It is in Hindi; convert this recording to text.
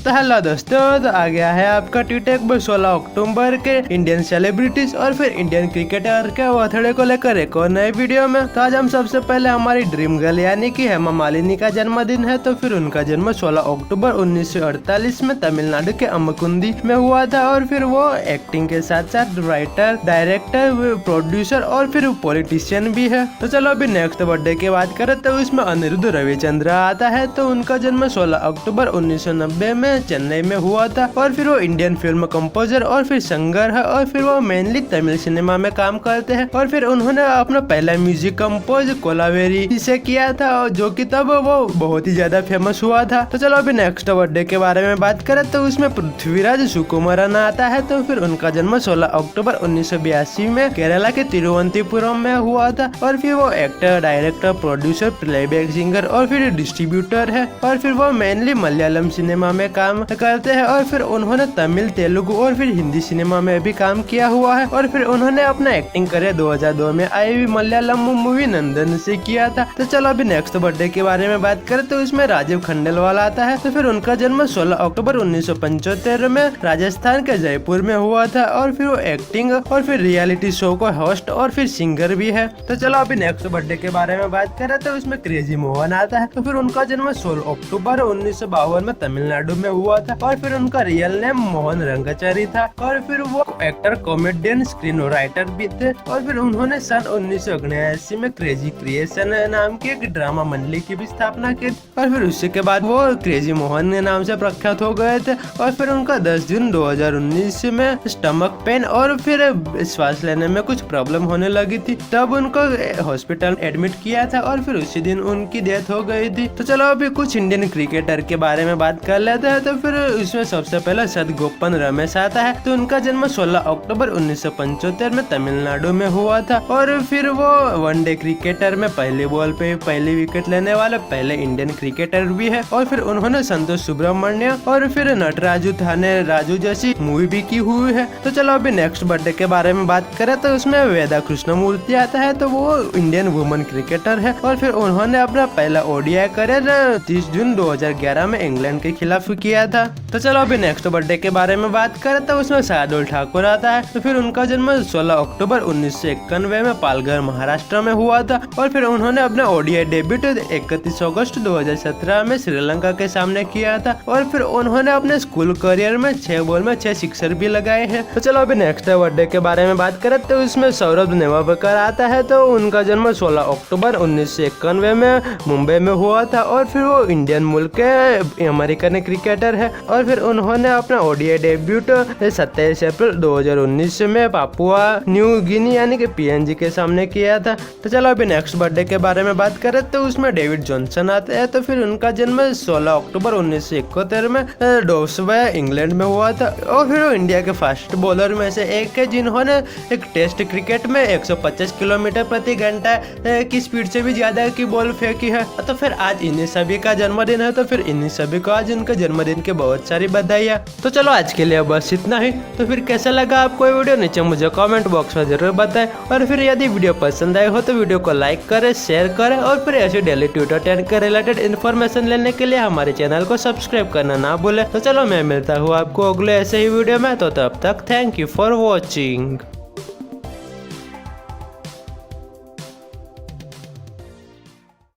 तो हेलो दोस्तों, तो आ गया है आपका टीटेक में 16 अक्टूबर के इंडियन सेलिब्रिटीज और फिर इंडियन क्रिकेटर के बर्थडे को लेकर एक और नए वीडियो में। तो आज हम सबसे पहले हमारी ड्रीम गर्ल यानी कि हेमा मालिनी का जन्मदिन है। तो फिर उनका जन्म 16 अक्टूबर 1948 में तमिलनाडु के अम्मकुंदी में हुआ था और फिर वो एक्टिंग के साथ साथ राइटर, डायरेक्टर, प्रोड्यूसर और फिर पॉलिटिशियन भी है। तो चलो अभी नेक्स्ट बर्थडे की बात करें तो इसमें अनिरुद्ध रविचंद्र आता है। तो उनका जन्म 16 अक्टूबर 1990 में चेन्नई में हुआ था और फिर वो इंडियन फिल्म कंपोजर और फिर सिंगर है और फिर वो मेनली तमिल सिनेमा में काम करते हैं और फिर उन्होंने अपना पहला म्यूजिक कंपोज कोलावेरी से किया था जो कि तब वो बहुत ही ज्यादा फेमस हुआ था। तो चलो अभी नेक्स्ट बर्थडे के बारे में बात करें तो उसमें पृथ्वीराज सुकुमारन आता है। तो फिर उनका जन्म 16 अक्टूबर 1982 में केरला के तिरुवनंतपुरम में हुआ था और फिर वो actor, director, producer, playback singer और फिर डिस्ट्रीब्यूटर है और फिर वो मेनली मलयालम सिनेमा में काम करते हैं और फिर उन्होंने तमिल, तेलुगु और फिर हिंदी सिनेमा में भी काम किया हुआ है और फिर उन्होंने अपना एक्टिंग करियर 2002 में आई हुई मलयालम मूवी नंदन से किया था। तो चलो अभी नेक्स्ट बर्थडे के बारे में बात करें तो इसमें राजीव खंडेलवाल आता है। तो फिर उनका जन्म 16 अक्टूबर 1975 में राजस्थान के जयपुर में हुआ था और फिर वो एक्टिंग और फिर रियलिटी शो को होस्ट और फिर सिंगर भी है। तो चलो अभी नेक्स्ट बर्थडे के बारे में बात करें तो इसमें क्रेजी मोहन आता है। तो फिर उनका जन्म 16 अक्टूबर 1952 में तमिलनाडु में हुआ था और फिर उनका रियल नेम मोहन रंगचारी था और फिर वो एक्टर, कॉमेडियन, स्क्रीन राइटर भी थे और फिर उन्होंने सन 1979 में क्रेजी क्रिएशन नाम की एक ड्रामा मंडली की भी स्थापना की और फिर उसके बाद वो क्रेजी मोहन के नाम से प्रख्यात हो गए थे और फिर उनका 10 जून 2019 में स्टमक पेन और फिर श्वास लेने में कुछ प्रॉब्लम होने लगी थी, तब उनको हॉस्पिटल एडमिट किया था और फिर उसी दिन उनकी डेथ हो गई थी। तो चलो अभी कुछ इंडियन क्रिकेटर के बारे में बात कर लेते हैं। तो फिर इसमें सबसे पहले सदगोपन रमेश आता है। तो उनका जन्म 16 अक्टूबर 1975 में तमिलनाडु में हुआ था और फिर वो वनडे क्रिकेटर में पहले बॉल पे पहली विकेट लेने वाले पहले इंडियन क्रिकेटर भी है और फिर उन्होंने संतोष सुब्रमण्य और फिर नटराजू थाने राजू जैसी मूवी भी की हुई है। तो चलो अभी नेक्स्ट बर्थडे के बारे में बात करें तो उसमें वेदा कृष्णमूर्ति आता है। तो वो इंडियन वुमेन क्रिकेटर है और फिर उन्होंने अपना पहला ओडीआई करियर 30 जून 2011 में इंग्लैंड के खिलाफ किया था। तो चलो अभी नेक्स्ट बर्थडे के बारे में बात करें तो उसमें शार्दुल ठाकुर आता है। तो फिर उनका जन्म 16 अक्टूबर 1991 में पालघर महाराष्ट्र में हुआ था और फिर उन्होंने अपना ओडीआई डेब्यूट 31 अगस्त 2017 में श्रीलंका के सामने किया था और फिर उन्होंने अपने स्कूल करियर में 6 बॉल में 6 सिक्सर भी लगाए हैं। तो चलो अभी नेक्स्ट बर्थडे के बारे में बात करें तो उसमें सौरभ नेवालकर आता है। तो उनका जन्म 16 अक्टूबर 1991 में मुंबई में हुआ था और फिर वो इंडियन मुल्क के अमेरिकन क्रिकेटर है और फिर उन्होंने अपना ओडीआई डेब्यूट 27 अप्रैल 2019 में पापुआ न्यू गिनी यानी कि पीएनजी के सामने किया था। तो चलो अभी नेक्स्ट बर्थडे के बारे में बात करें तो उसमें डेविड जॉनसन आते हैं। तो फिर उनका जन्म 16 अक्टूबर 1971 में डोर्सवे इंग्लैंड में हुआ था और फिर वो इंडिया के फास्ट बॉलर में से एक है जिन्होंने एक टेस्ट क्रिकेट में 125 किलोमीटर प्रति घंटा की स्पीड से भी ज्यादा की बॉल फेंकी है। तो फिर आज इन्हीं सभी का जन्मदिन है। तो फिर इन्हीं सभी को आज उनके जन्मदिन के बहुत सारी बधाइयाँ। तो चलो आज के लिए बस इतना ही। तो फिर कैसा लगा आपको ये वीडियो नीचे मुझे कमेंट बॉक्स में जरूर बताएं और फिर यदि वीडियो पसंद आए हो तो वीडियो को लाइक करें, शेयर करें और फिर ऐसे डेली ट्विटर ट्रेंड के रिलेटेड इन्फॉर्मेशन लेने के लिए हमारे चैनल को सब्सक्राइब करना ना भूलें। तो चलो मैं मिलता हूँ आपको अगले ऐसे ही वीडियो में। तो तब तक थैंक यू फॉर वॉचिंग।